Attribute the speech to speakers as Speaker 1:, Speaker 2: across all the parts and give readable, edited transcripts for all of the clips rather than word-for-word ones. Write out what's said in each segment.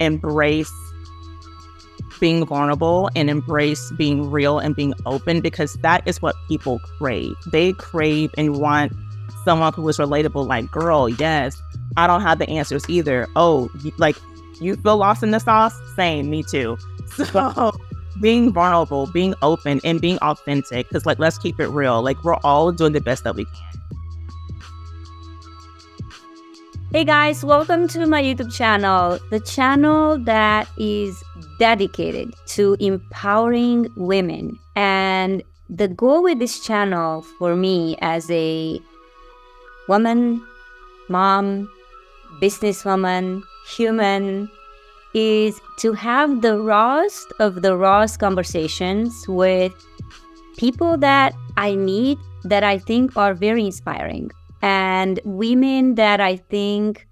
Speaker 1: embrace being vulnerable and embrace being real and being open, because that is what people crave. They crave and want someone who is relatable, like, girl, yes, I don't have the answers either. Oh, like, you feel lost in the sauce? Same, me too. So being vulnerable, being open, and being authentic, because, like, let's keep it real. Like, we're all doing the best that we can.
Speaker 2: Hey guys, welcome to my YouTube channel, the channel that is dedicated to empowering women. And the goal with this channel for me as a woman, mom, businesswoman, human, is to have the rawest of the rawest conversations with people that I meet that I think are very inspiring, and women that I think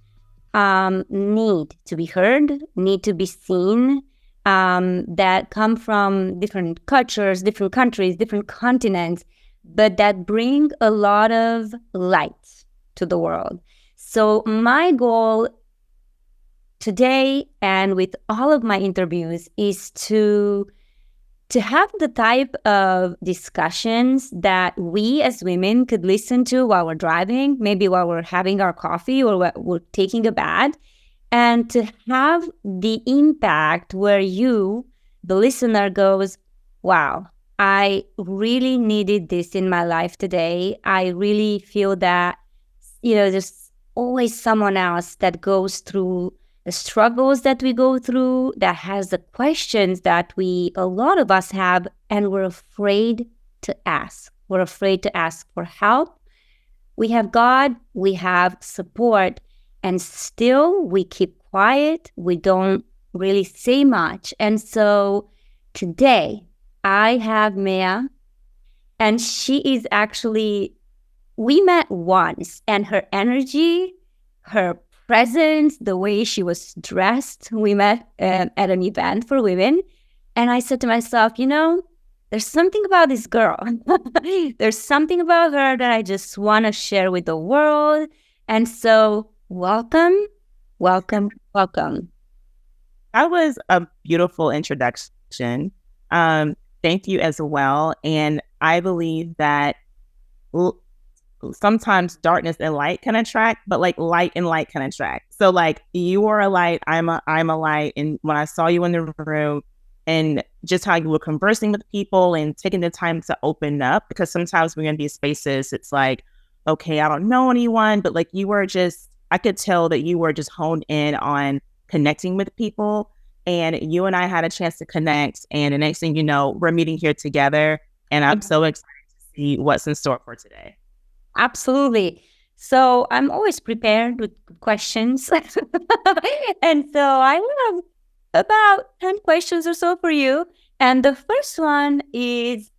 Speaker 2: need to be heard, need to be seen, that come from different cultures, different countries, different continents, but that bring a lot of light to the world. So my goal today and with all of my interviews is to have the type of discussions that we as women could listen to while we're driving, maybe while we're having our coffee or while we're taking a bath, and to have the impact where you, the listener, goes, wow, I really needed this in my life today. I really feel that, there's always someone else that goes through the struggles that we go through, that has the questions that a lot of us have, and we're afraid to ask. We're afraid to ask for help. We have God, we have support, and still we keep quiet. We don't really say much. And so today I have Meia, and she is actually, we met once, and her energy, her presence, the way she was dressed, we met at an event for women. And I said to myself, there's something about this girl. There's something about her that I just want to share with the world. And so welcome, welcome, welcome.
Speaker 1: That was a beautiful introduction. Thank you as well. And I believe that sometimes darkness and light can attract, but like light and light can attract. So like you are a light, I'm a light. And when I saw you in the room and just how you were conversing with people and taking the time to open up, because sometimes we're in these spaces, it's like, okay, I don't know anyone, but like you were just, I could tell that you were just honed in on connecting with people, and you and I had a chance to connect. And the next thing you know, we're meeting here together, and I'm so excited to see what's in store for today.
Speaker 2: Absolutely. So I'm always prepared with questions. And so I have about 10 questions or so for you. And the first one is,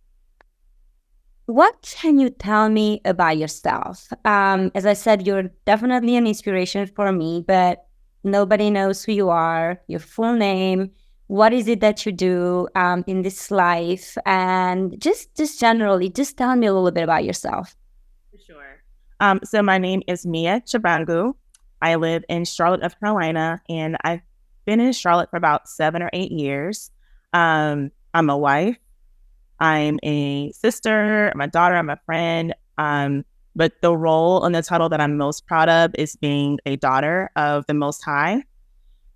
Speaker 2: what can you tell me about yourself? As I said, you're definitely an inspiration for me, but nobody knows who you are, your full name. What is it that you do in this life? And just generally, just tell me a little bit about yourself.
Speaker 1: Sure. So my name is Meia Chabangu. I live in Charlotte, North Carolina, and I've been in Charlotte for about 7 or 8 years. I'm a wife. I'm a sister. I'm a daughter. I'm a friend. But the role and the title that I'm most proud of is being a daughter of the Most High.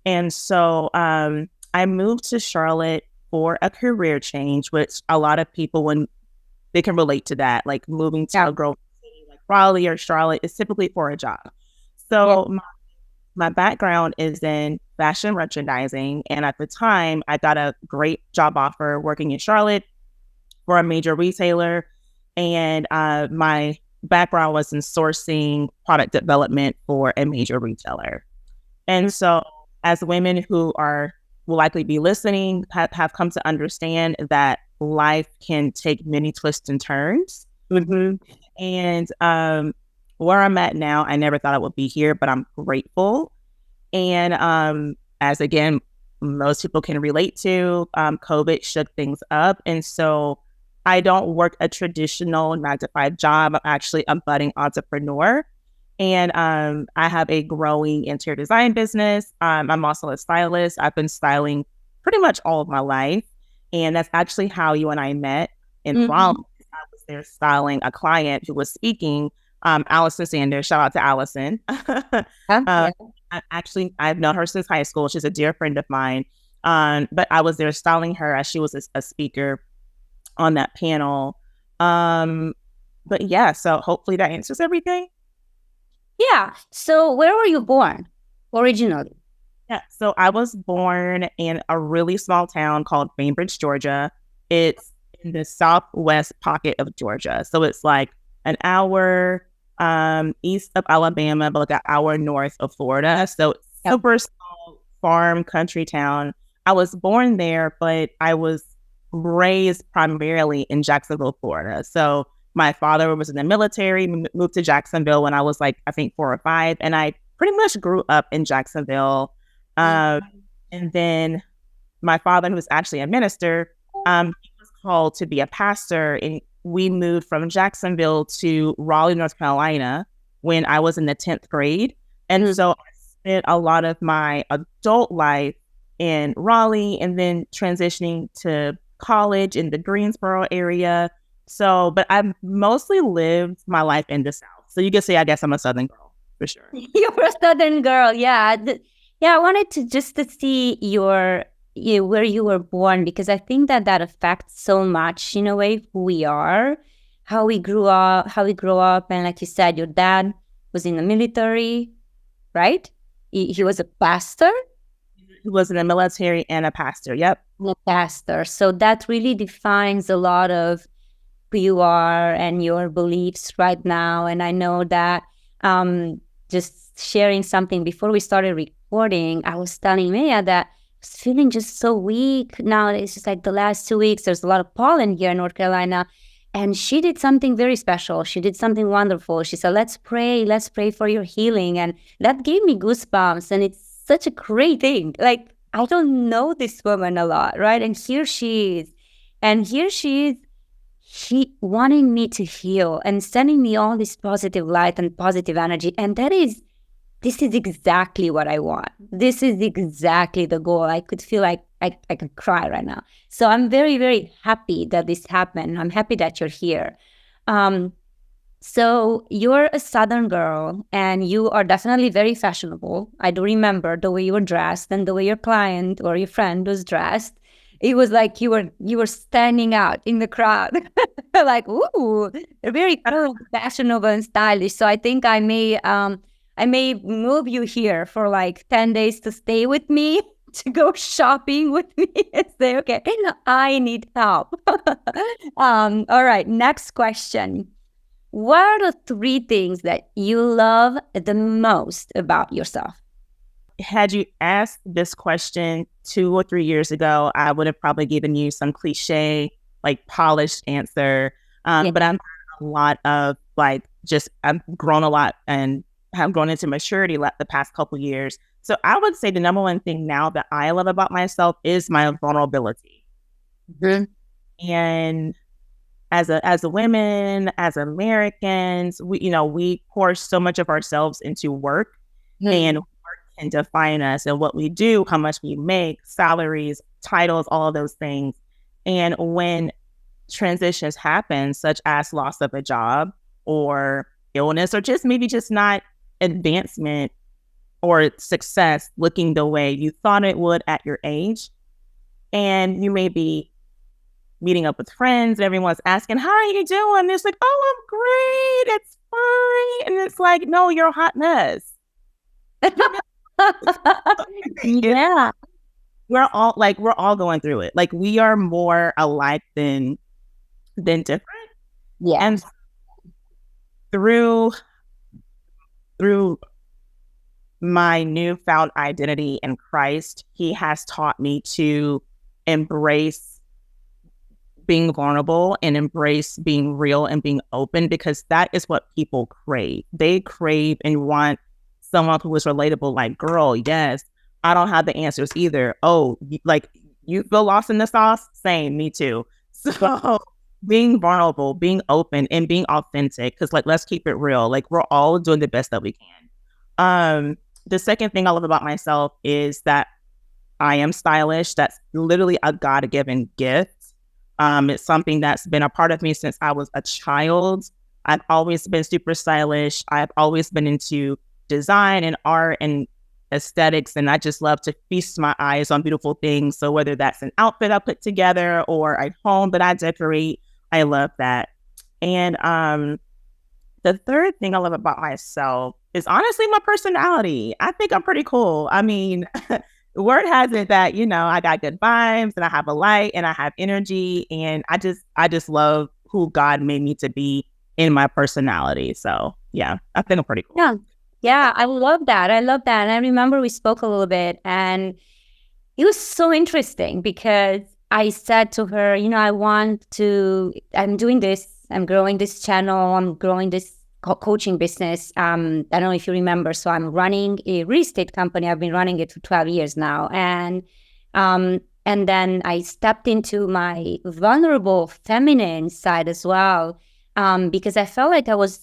Speaker 1: And so I moved to Charlotte for a career change, which a lot of people, when they can relate to that, like moving to a growing city like Raleigh or Charlotte, is typically for a job. So my background is in fashion merchandising. And at the time, I got a great job offer working in Charlotte for a major retailer. And my background was in sourcing product development for a major retailer. And so as women who will likely be listening, have come to understand that life can take many twists and turns. Mm-hmm. And where I'm at now, I never thought I would be here, but I'm grateful. And as again, most people can relate to, COVID shook things up. And so I don't work a traditional 9-to-5 job. I'm actually a budding entrepreneur. And I have a growing interior design business. I'm also a stylist. I've been styling pretty much all of my life. And that's actually how you and I met in Raleigh. I was there styling a client who was speaking, Allison Sanders. Shout out to Allison.
Speaker 2: Yeah.
Speaker 1: I've known her since high school. She's a dear friend of mine. But I was there styling her as she was a speaker on that panel. But yeah, so hopefully that answers everything.
Speaker 2: Yeah. So where were you born originally?
Speaker 1: Yeah, so I was born in a really small town called Bainbridge, Georgia. It's in the southwest pocket of Georgia. So it's like an hour east of Alabama, but like an hour north of Florida. So it's super small farm country town. I was born there, but I was raised primarily in Jacksonville, Florida. So my father was in the military, moved to Jacksonville when I was like, I think 4 or 5. And I pretty much grew up in Jacksonville. And then my father, who was actually a minister, he was called to be a pastor. And we moved from Jacksonville to Raleigh, North Carolina when I was in the 10th grade. And so I spent a lot of my adult life in Raleigh and then transitioning to college in the Greensboro area. So, but I've mostly lived my life in the South. So you could say, I guess I'm a Southern girl for sure.
Speaker 2: You're a Southern girl. Yeah. Yeah. I wanted to see where you were born, because I think that affects so much in a way who we are, how we grew up. And like you said, your dad was in the military, right? He was a pastor.
Speaker 1: He was in the military and a pastor. Yep.
Speaker 2: A pastor. So that really defines a lot of who you are and your beliefs right now. And I know that just sharing something before we started recording, I was telling Meia that I was feeling just so weak. Now it's just like the last 2 weeks, there's a lot of pollen here in North Carolina. And she did something very special. She did something wonderful. She said, let's pray for your healing. And that gave me goosebumps. And it's such a great thing. Like, I don't know this woman a lot, right? And here she is. And here she is, she wanting me to heal and sending me all this positive light and positive energy. And this is exactly what I want. This is exactly the goal. I could feel like I could cry right now. So I'm very, very happy that this happened. I'm happy that you're here. So you're a Southern girl and you are definitely very fashionable. I do remember the way you were dressed and the way your client or your friend was dressed. It was like you were standing out in the crowd. Like, ooh, they're very cool, fashionable and stylish. So I think I may move you here for like 10 days to stay with me, to go shopping with me and say, okay, I need help. All right, next question. What are the 3 things that you love the most about yourself?
Speaker 1: Had you asked this question 2 or 3 years ago, I would have probably given you some cliche, like polished answer. But I'm a lot of like, just I've grown a lot and have grown into maturity the past couple years. So I would say the number one thing now that I love about myself is my vulnerability. And as a women, as Americans, we pour so much of ourselves into work, and work can define us and what we do, how much we make, salaries, titles, all of those things. And when transitions happen, such as loss of a job or illness, or maybe not advancement or success looking the way you thought it would at your age, and you may be meeting up with friends and everyone's asking, how are you doing? And it's like, oh, I'm great. It's fine. And it's like, no, you're a hot mess.
Speaker 2: Yeah.
Speaker 1: We're all going through it. Like, we are more alike than different.
Speaker 2: Yeah.
Speaker 1: And through my newfound identity in Christ, He has taught me to embrace being vulnerable and embrace being real and being open, because that is what people crave. They crave and want someone who is relatable. Like, girl, yes, I don't have the answers either. Oh, like, you feel lost in the sauce? Same, me too. So being vulnerable, being open, and being authentic. Because like, let's keep it real. Like, we're all doing the best that we can. The second thing I love about myself is that I am stylish. That's literally a God-given gift. It's something that's been a part of me since I was a child. I've always been super stylish. I've always been into design and art and aesthetics, and I just love to feast my eyes on beautiful things. So whether that's an outfit I put together or a home that I decorate, I love that. And the third thing I love about myself is honestly my personality. I think I'm pretty cool. I mean, word has it that, I got good vibes and I have a light and I have energy, and I just love who God made me to be in my personality. So yeah, I think I'm pretty cool.
Speaker 2: Yeah. Yeah, I love that. I love that. And I remember we spoke a little bit, and it was so interesting because I said to her, I'm doing this, I'm growing this channel, I'm growing this coaching business. I don't know if you remember. So I'm running a real estate company. I've been running it for 12 years now. And then I stepped into my vulnerable feminine side as well, because I felt like I was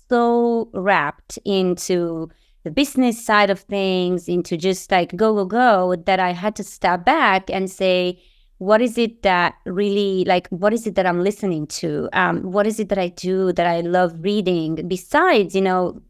Speaker 2: so wrapped into the business side of things, into just like go, that I had to step back and say, what is it that really, like, what is it that I'm listening to? What is it that I do that I love reading besides,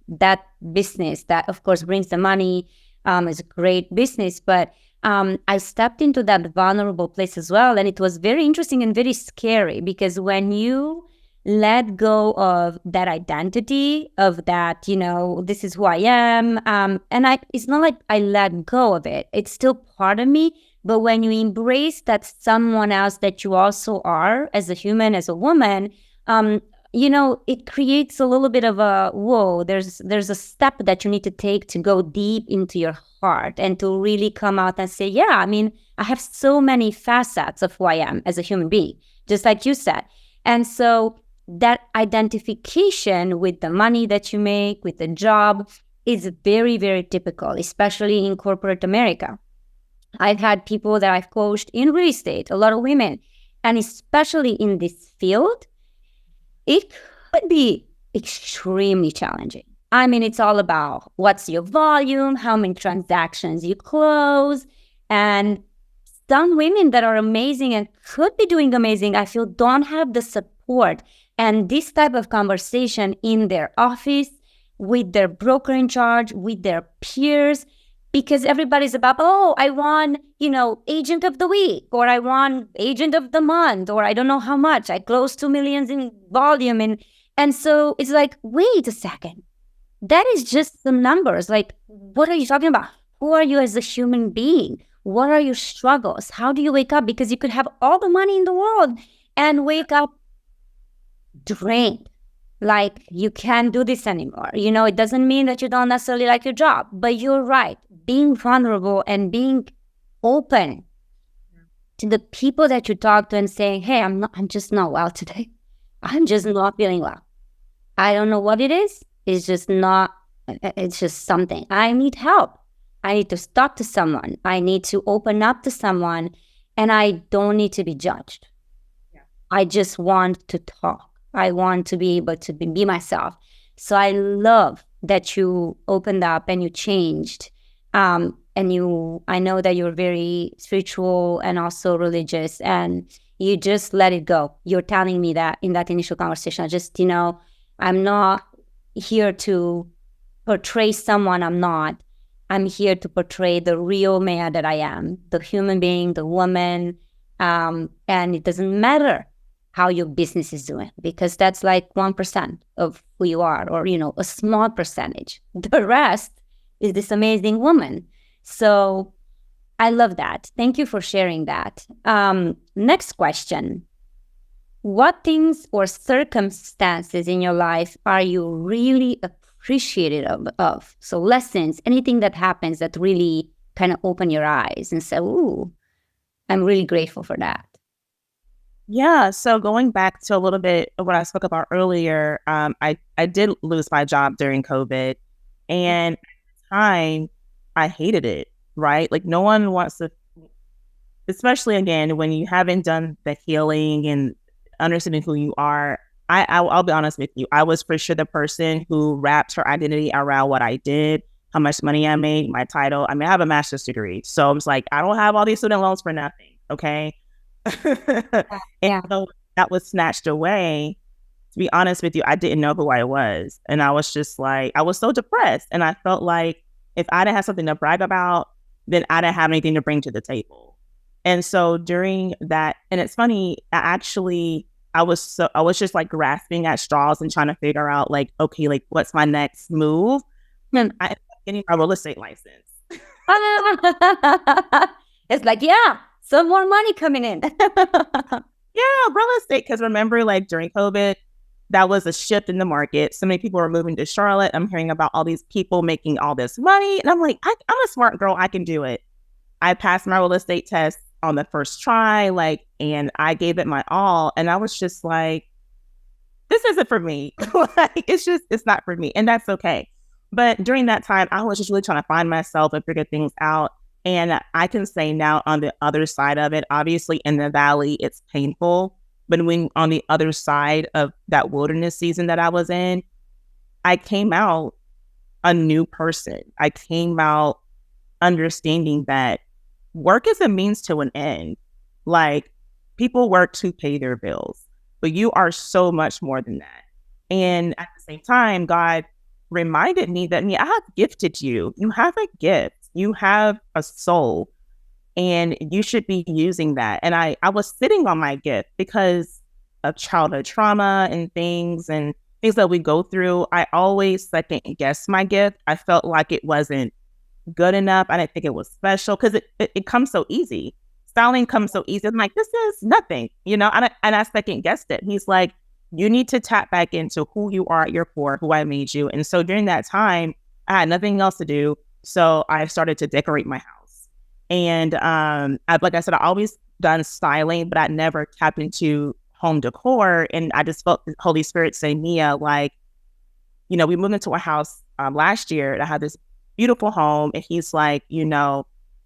Speaker 2: that business that of course brings the money, is a great business, but I stepped into that vulnerable place as well. And it was very interesting and very scary, because when you let go of that identity of that, this is who I am. It's not like I let go of it. It's still part of me. But when you embrace that someone else that you also are as a human, as a woman, it creates a little bit of a, whoa, there's a step that you need to take to go deep into your heart and to really come out and say, yeah, I mean, I have so many facets of who I am as a human being, just like you said. And so that identification with the money that you make, with the job, is very, very typical, especially in corporate America. I've had people that I've coached in real estate, a lot of women, and especially in this field, it could be extremely challenging. I mean, it's all about what's your volume, how many transactions you close, and some women that are amazing and could be doing amazing, I feel, don't have the support and this type of conversation in their office, with their broker in charge, with their peers, because everybody's about, oh, I won, agent of the week, or I won agent of the month, or I don't know how much. I closed 2 million in volume. And so it's like, wait a second. That is just the numbers. Like, what are you talking about? Who are you as a human being? What are your struggles? How do you wake up? Because you could have all the money in the world and wake up drained. Like, you can't do this anymore. It doesn't mean that you don't necessarily like your job, but you're right. Being vulnerable and being open to the people that you talk to and saying, hey, I'm just not well today. I'm just not feeling well. I don't know what it is. It's just something. I need help. I need to talk to someone. I need to open up to someone, and I don't need to be judged. Yeah. I just want to talk. I want to be able to be myself. So I love that you opened up and you changed. I know that you're very spiritual and also religious, and you just let it go. You're telling me that in that initial conversation, I'm not here to portray someone I'm not. I'm here to portray the real Meia that I am, the human being, the woman. And it doesn't matter how your business is doing, because that's like 1% of who you are, or, a small percentage. The rest is this amazing woman. So I love that. Thank you for sharing that. Next question. What things or circumstances in your life are you really appreciative of? So lessons, anything that happens that really kind of open your eyes and say, ooh, I'm really grateful for that.
Speaker 1: Yeah. So going back to a little bit of what I spoke about earlier, I did lose my job during COVID, and at the time I hated it, right? Like, no one wants to, especially again, when you haven't done the healing and understanding who you are, I'll be honest with you. I was for sure the person who wrapped her identity around what I did, how much money I made, my title. I mean, I have a master's degree. So I was like, I don't have all these student loans for nothing. Okay. And so that was snatched away. To be honest with you, I didn't know who I was. And I was just like, I was so depressed. And I felt like if I didn't have something to brag about, then I didn't have anything to bring to the table. And so during that, and it's funny, I was just like grasping at straws and trying to figure out like, okay, like what's my next move? And I ended up getting my real estate license.
Speaker 2: It's like, yeah, some more money coming in.
Speaker 1: Yeah, real estate. Because remember, like during COVID, that was a shift in the market. So many people were moving to Charlotte. I'm hearing about all these people making all this money. And I'm like, I'm a smart girl. I can do it. I passed my real estate test on the first try, and I gave it my all. And I was just like, this isn't for me. Like, it's not for me. And that's okay. But during that time, I was just really trying to find myself and figure things out. And I can say now on the other side of it, obviously in the valley, it's painful. But when on the other side of that wilderness season that I was in, I came out a new person. I came out understanding that work is a means to an end. Like, people work to pay their bills, but you are so much more than that. And at the same time, God reminded me that I have gifted you. You have a gift. You have a soul, and you should be using that. And I was sitting on my gift because of childhood trauma and things that we go through. I always second guess my gift. I felt like it wasn't good enough. I didn't think it was special because it comes so easy. Styling comes so easy. I'm like, this is nothing, and I second guessed it. He's like, you need to tap back into who you are at your core, who I made you. And so during that time, I had nothing else to do. So I started to decorate my house. And like I said, I always done styling, but I never tapped into home decor. And I just felt the Holy Spirit say, Meia, like, we moved into a house last year, and I had this beautiful home. And he's like,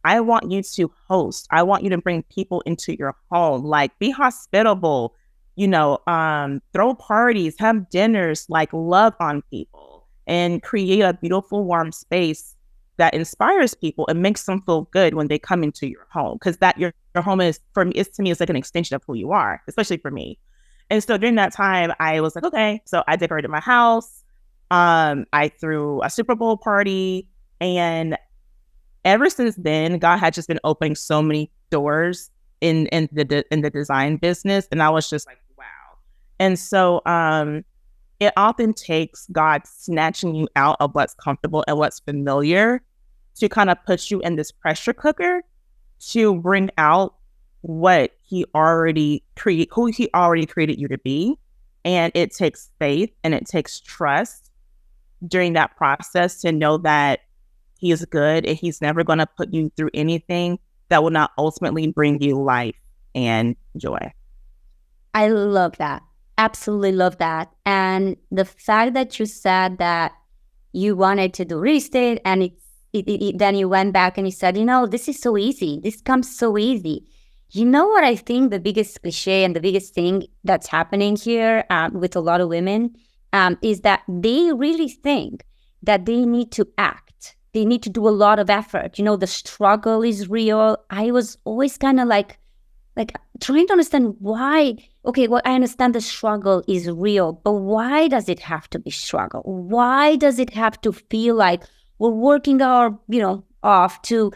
Speaker 1: I want you to host. I want you to bring people into your home, like be hospitable, throw parties, have dinners, like love on people and create a beautiful, warm space that inspires people and makes them feel good when they come into your home. Because that your home is, to me, it's like an extension of who you are, especially for me. And so during that time, I was like, okay. So I decorated my house. I threw a Super Bowl party. And ever since then, God had just been opening so many doors in the design business. And I was just like, wow. And so it often takes God snatching you out of what's comfortable and what's familiar to kind of put you in this pressure cooker to bring out what he already who he already created you to be. And it takes faith and it takes trust during that process to know that he is good and he's never going to put you through anything that will not ultimately bring you life and joy.
Speaker 2: I love that. Absolutely love that. And the fact that you said that you wanted to do real estate and then you went back and you said, this is so easy. This comes so easy. You know what I think the biggest cliche and the biggest thing that's happening here with a lot of women is that they really think that they need to act. They need to do a lot of effort. The struggle is real. I was always kind of like trying to understand why. Okay, well, I understand the struggle is real, but why does it have to be struggle? Why does it have to feel like we're working our, off to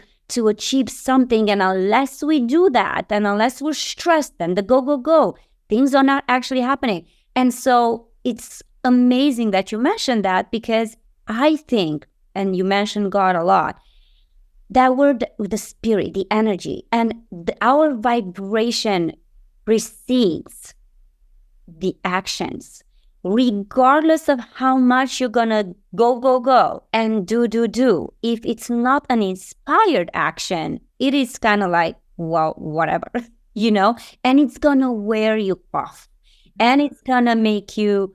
Speaker 2: achieve something? And unless we do that, and unless we're stressed and the go, things are not actually happening. And so it's amazing that you mentioned that, because I think, and you mentioned God a lot, that we're the spirit, the energy, and our vibration precedes the actions. Regardless of how much you're gonna go and do. If it's not an inspired action, it is kind of like, well, whatever, and it's gonna wear you off, and it's gonna make you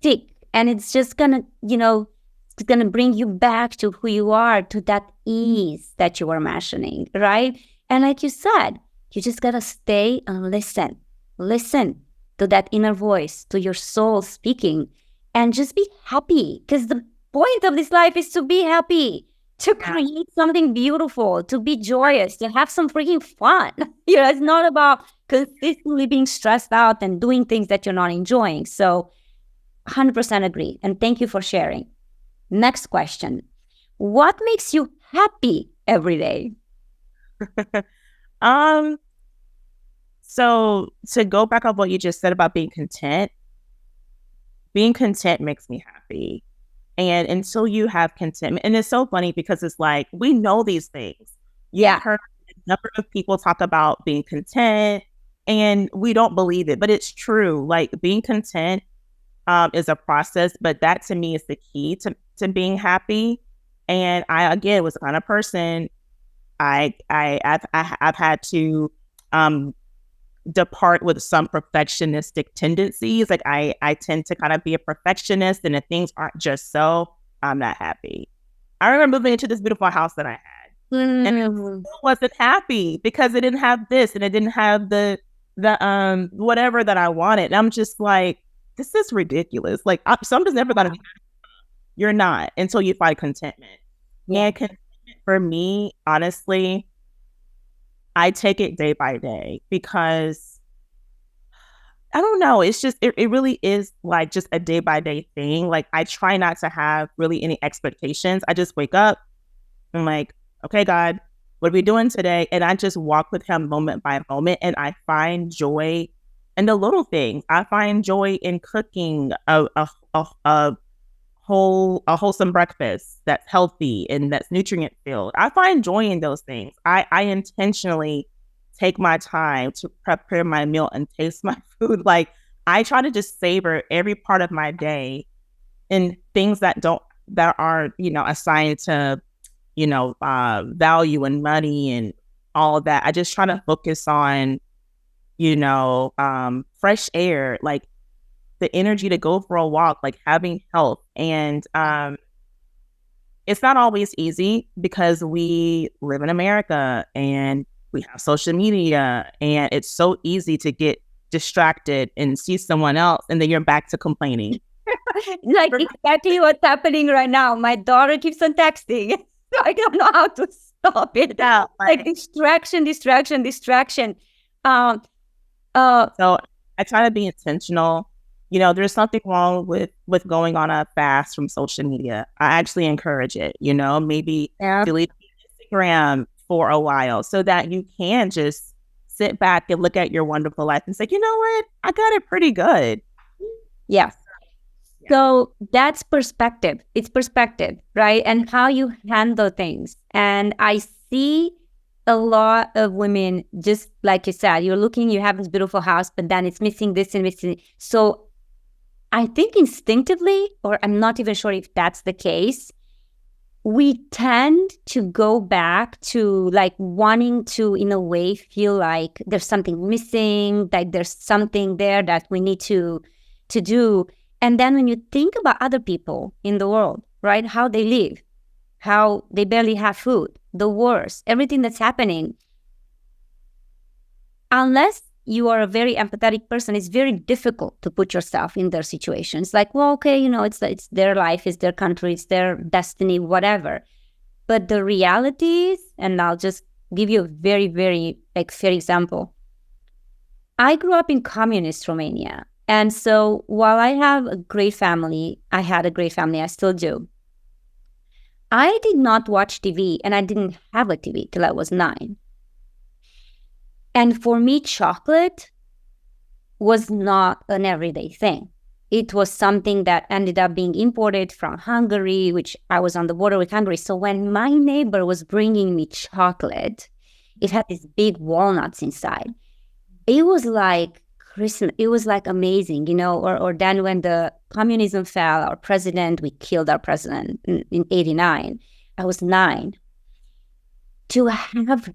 Speaker 2: sick, and it's just gonna, it's going to bring you back to who you are, to that ease that you were mentioning, right? And like you said, you just got to stay and listen. to that inner voice, to your soul speaking, and just be happy. Because the point of this life is to be happy, to create something beautiful, to be joyous, to have some freaking fun. It's not about consistently being stressed out and doing things that you're not enjoying. So 100% agree. And thank you for sharing. Next question. What makes you happy every day?
Speaker 1: So to go back on what you just said about being content makes me happy. And until you have contentment, and it's so funny because it's like, we know these things. You've heard a number of people talk about being content and we don't believe it, but it's true. Like being content is a process, but that to me is the key to being happy. And I, again, was the kind of person I've had to depart with some perfectionistic tendencies. Like I tend to kind of be a perfectionist, and if things aren't just so, I'm not happy. I remember moving into this beautiful house that I had, and I wasn't happy because it didn't have this and it didn't have the whatever that I wanted. And I'm just like, this is ridiculous. Like I'm just never gonna be happy. You're not until you find contentment. And contentment for me, honestly, I take it day by day because I don't know. It's just, it really is like just a day by day thing. Like I try not to have really any expectations. I just wake up. I'm like, okay, God, what are we doing today? And I just walk with him moment by moment. And I find joy in the little things. I find joy in cooking a wholesome breakfast that's healthy and that's nutrient filled. I find joy in those things. I intentionally take my time to prepare my meal and taste my food. Like I try to just savor every part of my day in things that are, assigned to, value and money and all of that. I just try to focus on, fresh air, like the energy to go for a walk, like having health. And it's not always easy because we live in America and we have social media, and it's so easy to get distracted and see someone else and then you're back to complaining.
Speaker 2: Like exactly what's happening right now. My daughter keeps on texting. I don't know how to stop it.
Speaker 1: Yeah,
Speaker 2: like distraction. So
Speaker 1: I try to be intentional. There's something wrong with going on a fast from social media. I actually encourage it, maybe delete Instagram for a while so that you can just sit back and look at your wonderful life and say, you know what? I got it pretty good.
Speaker 2: Yeah. So that's perspective. It's perspective, right? And how you handle things. And I see a lot of women, just like you said, you have this beautiful house, but then it's missing this and missing. So I think instinctively, or I'm not even sure if that's the case, we tend to go back to like wanting to, in a way, feel like there's something missing, like there's something there that we need to do. And then when you think about other people in the world, right, how they live, how they barely have food, the wars, everything that's happening, unless you are a very empathetic person, it's very difficult to put yourself in their situations. Like, well, okay, it's their life, it's their country, it's their destiny, whatever. But the reality is, and I'll just give you a very, very fair example. I grew up in communist Romania. And so while I have a great family, I still do. I did not watch TV, and I didn't have a TV till I was 9. And for me, chocolate was not an everyday thing. It was something that ended up being imported from Hungary, which I was on the border with Hungary. So when my neighbor was bringing me chocolate, it had these big walnuts inside. It was like Christmas. It was like amazing, or then when the communism fell, we killed our president in 1989. I was 9. To have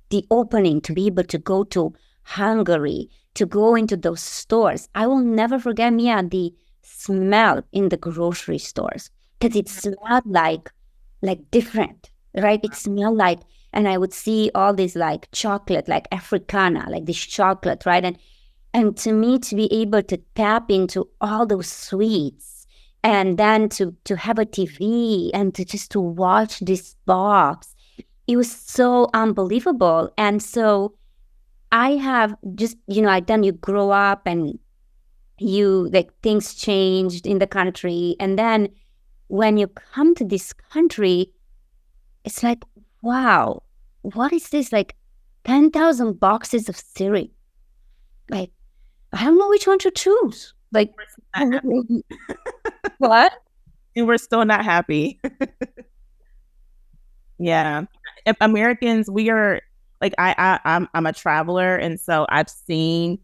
Speaker 2: the opening, to be able to go to Hungary, to go into those stores. I will never forget, Meia, the smell in the grocery stores, because it smelled like different, right? It smelled like, and I would see all this like chocolate, like Africana, like this chocolate, right? And And to me, to be able to tap into all those sweets, and then to have a TV and to watch this box, it was so unbelievable. And so I have just, then you grow up and you, like, things changed in the country. And then when you come to this country, it's like, wow, what is this? Like 10,000 boxes of cereal. Like, I don't know which one to choose. Like, what?
Speaker 1: And we're still not happy. Yeah. If Americans, we are like, I'm a traveler. And so I've seen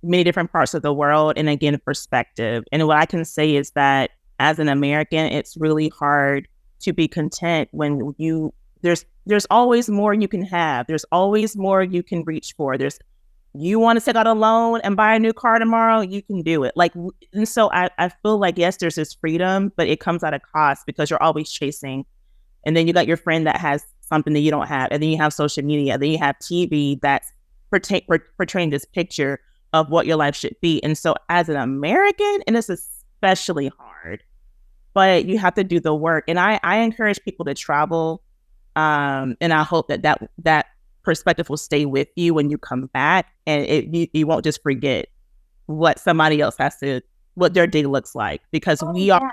Speaker 1: many different parts of the world and again, perspective. And what I can say is that as an American, it's really hard to be content when there's always more you can have. There's always more you can reach for. You want to take out a loan and buy a new car tomorrow, you can do it. Like, and so I feel like, yes, there's this freedom, but it comes at a cost because you're always chasing. And then you got your friend that has something that you don't have. And then you have social media. Then you have TV that's portraying this picture of what your life should be. And so as an American, and it's especially hard, but you have to do the work. And I encourage people to travel. And I hope that perspective will stay with you when you come back, and you won't just forget what somebody else what their day looks like, because we are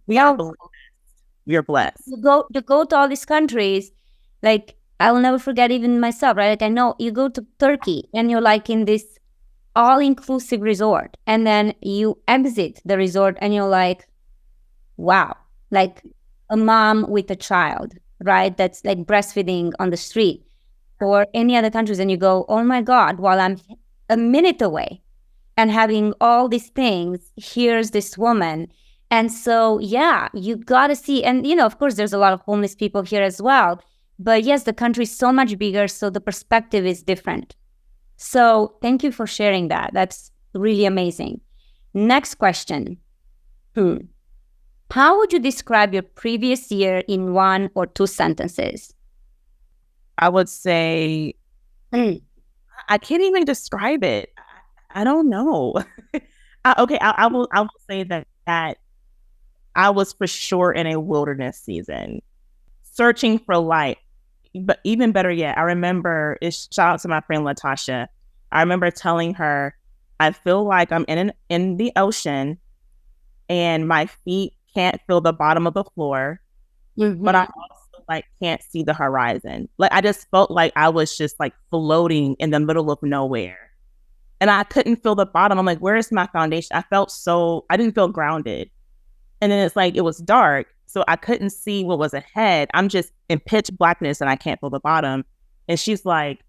Speaker 1: blessed.
Speaker 2: You go to all these countries, like, I will never forget even myself, right? Like, I know you go to Turkey and you're like in this all-inclusive resort, and then you exit the resort and you're like, wow, like a mom with a child, right? That's like breastfeeding on the street. Or any other countries, and you go, oh my God, while I'm a minute away and having all these things, here's this woman. And so, yeah, you got to see. And, of course, there's a lot of homeless people here as well. But yes, the country is so much bigger, so the perspective is different. So thank you for sharing that. That's really amazing. Next question. How would you describe your previous year in 1 or 2 sentences?
Speaker 1: I would say, I can't even describe it. I don't know. Okay, I will say that I was for sure in a wilderness season, searching for light. But even better yet, I remember, shout out to my friend Latasha. I remember telling her, I feel like I'm in the ocean and my feet can't feel the bottom of the floor, but I also like can't see the horizon. Like, I just felt like I was just like floating in the middle of nowhere, and I couldn't feel the bottom. I'm like, where is my foundation? I didn't feel grounded. And then it's like, it was dark, so I couldn't see what was ahead. I'm just in pitch blackness and I can't feel the bottom. And she's like,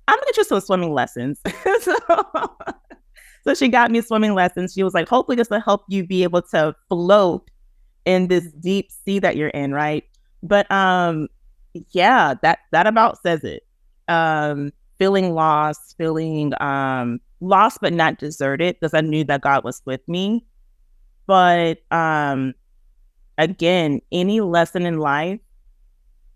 Speaker 1: I'm gonna get you some swimming lessons. So she got me swimming lessons. She was like, hopefully this will help you be able to float in this deep sea that you're in, right? But yeah, that about says it. Feeling lost but not deserted, because I knew that God was with me. But again, any lesson in life,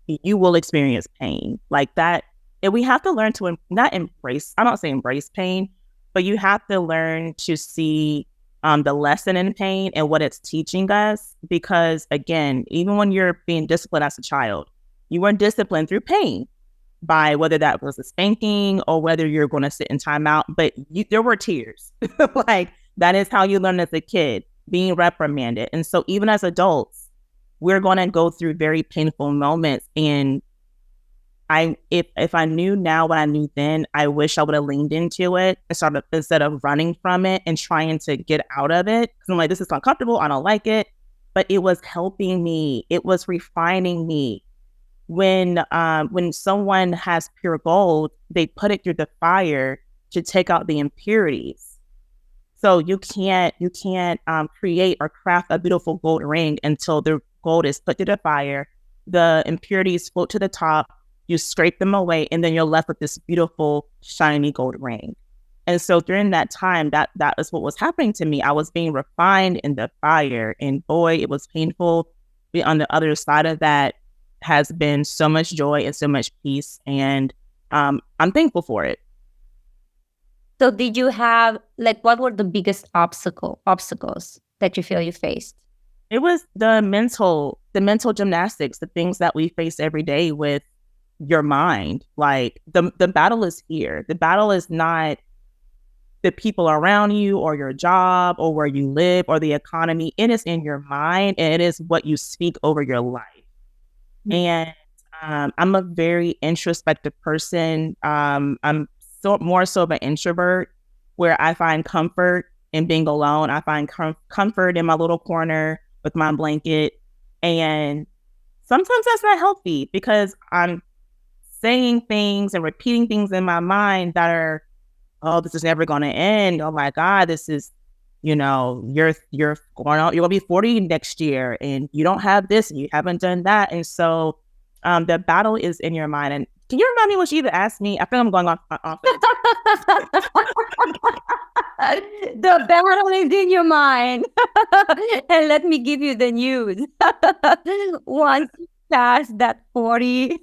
Speaker 1: you will experience pain like that. And we have to learn to not embrace, I don't say embrace pain, but you have to learn to see the lesson in pain and what it's teaching us. Because again, even when you're being disciplined as a child, you weren't disciplined through pain, by whether that was a spanking or whether you're going to sit in timeout, but there were tears. Like, that is how you learn as a kid, being reprimanded. And so even as adults, we're going to go through very painful moments. And if I knew now what I knew then, I wish I would have leaned into it and started, instead of running from it and trying to get out of it. Because I'm like, this is uncomfortable, I don't like it. But it was helping me. It was refining me. When someone has pure gold, they put it through the fire to take out the impurities. So you can't create or craft a beautiful gold ring until the gold is put through the fire. The impurities float to the top. You scrape them away, and then you're left with this beautiful, shiny gold ring. And so during that time, that is what was happening to me. I was being refined in the fire, and boy, it was painful. But on the other side of that has been so much joy and so much peace, and I'm thankful for it.
Speaker 2: So did you have, like, what were the biggest obstacles that you feel you faced?
Speaker 1: It was the mental gymnastics, the things that we face every day with your mind. Like the battle is here. The battle is not the people around you or your job or where you live or the economy. It is in your mind, and it is what you speak over your life. Mm-hmm. And I'm a very introspective person. I'm more so of an introvert, where I find comfort in being alone. I find comfort in my little corner with my blanket. And sometimes that's not healthy, because I'm saying things and repeating things in my mind that are, oh, this is never going to end. Oh my God, this is, you're going out, you're gonna be 40 next year, and you don't have this, and you haven't done that. And so the battle is in your mind. And can you remind me what you even asked me? I feel I'm going off.
Speaker 2: The battle is in your mind. And let me give you the news. Once you pass that 40,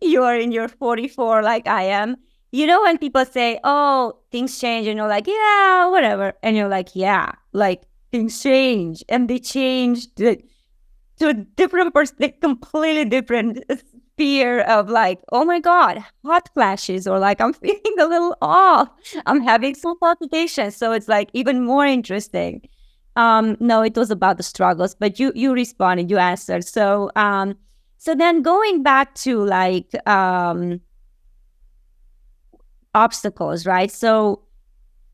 Speaker 2: you are in your 44 like I am. You know, when people say, oh, things change, and you're like, yeah, whatever. And you're like, yeah, like things change. And they change to a different perspective, completely different sphere of like, oh my God, hot flashes, or like I'm feeling a little off. I'm having some palpitations. So it's like even more interesting. No, it was about the struggles, but you responded, you answered. So so then going back to like obstacles, right? So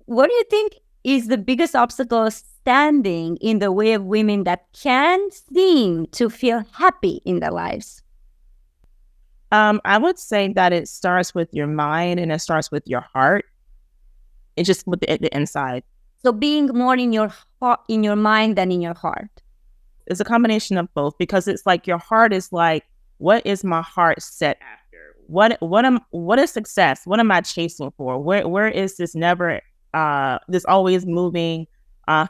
Speaker 2: what do you think is the biggest obstacle standing in the way of women that can seem to feel happy in their lives?
Speaker 1: I would say that it starts with your mind, and it starts with your heart. It's just with the inside.
Speaker 2: So being more in your heart, in your mind than in your heart.
Speaker 1: It's a combination of both, because it's like your heart is like, what is my heart set after? What is success? What am I chasing for? Where is this this always moving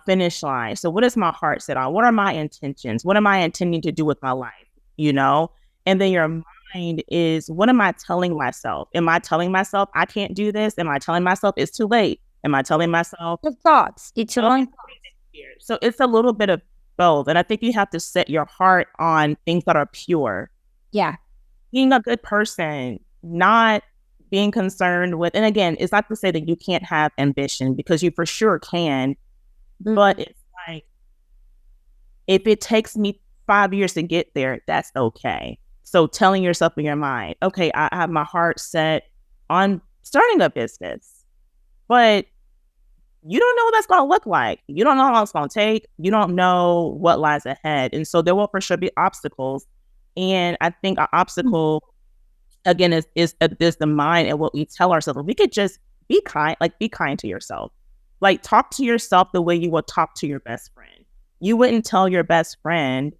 Speaker 1: finish line? So what is my heart set on? What are my intentions? What am I intending to do with my life? And then your mind is, what am I telling myself? Am I telling myself I can't do this? Am I telling myself it's too late? Am I telling myself
Speaker 2: the thoughts? It's your own
Speaker 1: thoughts. So it's a little bit of both. And I think you have to set your heart on things that are pure.
Speaker 2: Yeah.
Speaker 1: Being a good person, not being concerned with, and again, it's not to say that you can't have ambition, because you for sure can, but it's like, if it takes me 5 years to get there, that's okay. So telling yourself in your mind, okay, I have my heart set on starting a business, but you don't know what that's going to look like. You don't know how long it's going to take. You don't know what lies ahead. And so there will for sure be obstacles. And I think an obstacle, again, is the mind and what we tell ourselves. We could just be kind to yourself. Like, talk to yourself the way you would talk to your best friend. You wouldn't tell your best friend,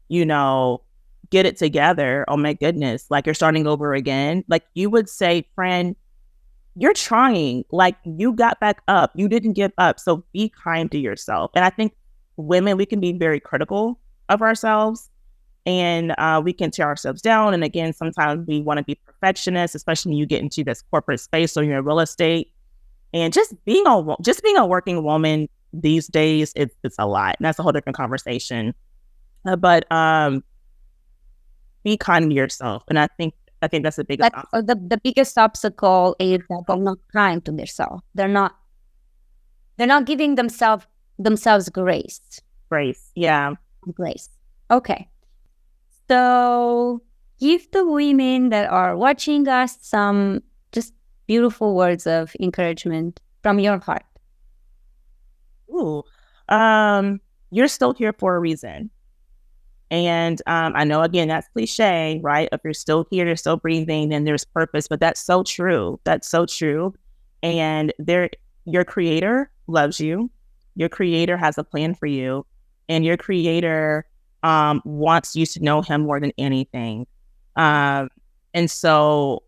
Speaker 1: get it together. Oh my goodness, like you're starting over again. Like, you would say, friend, you're trying, like you got back up. You didn't give up. So be kind to yourself. And I think women, we can be very critical of ourselves, and we can tear ourselves down. And again, sometimes we want to be perfectionists, especially when you get into this corporate space or you're in real estate. And just being a working woman these days, it's a lot. And that's a whole different conversation. But be kind to yourself. And I think that's the biggest obstacle.
Speaker 2: The biggest obstacle is that they're not kind to themselves. They're not giving themselves grace.
Speaker 1: Grace, yeah.
Speaker 2: Grace. Okay. So give the women that are watching us some just beautiful words of encouragement from your heart.
Speaker 1: Ooh. You're still here for a reason. And I know, again, that's cliche, right? If you're still here, you're still breathing, then there's purpose. But that's so true. That's so true. And your creator loves you. Your creator has a plan for you. And your creator wants you to know him more than anything. And so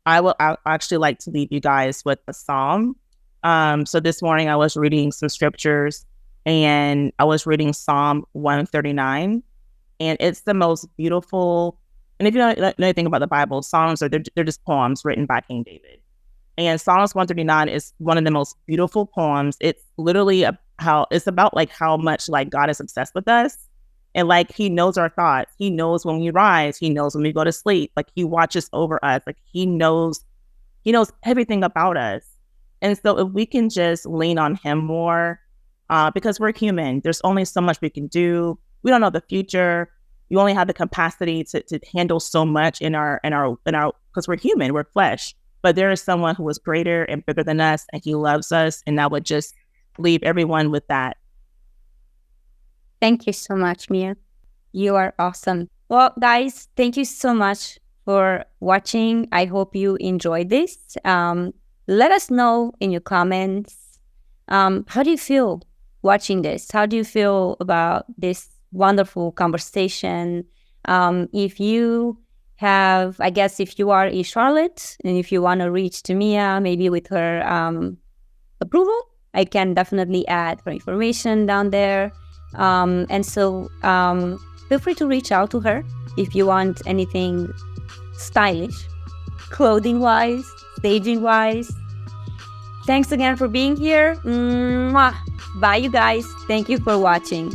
Speaker 1: I actually like to leave you guys with a psalm. So this morning I was reading some scriptures, and I was reading Psalm 139. And it's the most beautiful. And if you don't know anything about the Bible, Psalms they're just poems written by King David. And Psalms 139 is one of the most beautiful poems. It's literally about like how much like God is obsessed with us. And like he knows our thoughts. He knows when we rise. He knows when we go to sleep. Like he watches over us. Like he knows everything about us. And so if we can just lean on him more, because we're human, there's only so much we can do. We don't know the future. You only have the capacity to handle so much in our because we're human, we're flesh. But there is someone who is greater and bigger than us, and he loves us. And I would just leave everyone with that.
Speaker 2: Thank you so much, Meia. You are awesome. Well, guys, thank you so much for watching. I hope you enjoyed this. Let us know in your comments. How do you feel watching this? How do you feel about this wonderful conversation? If you have, I guess, if you are in Charlotte and if you want to reach to Meia, maybe with her approval, I can definitely add her information down there. And so feel free to reach out to her if you want anything stylish, clothing-wise, staging-wise. Thanks again for being here. Mwah. Bye, you guys. Thank you for watching.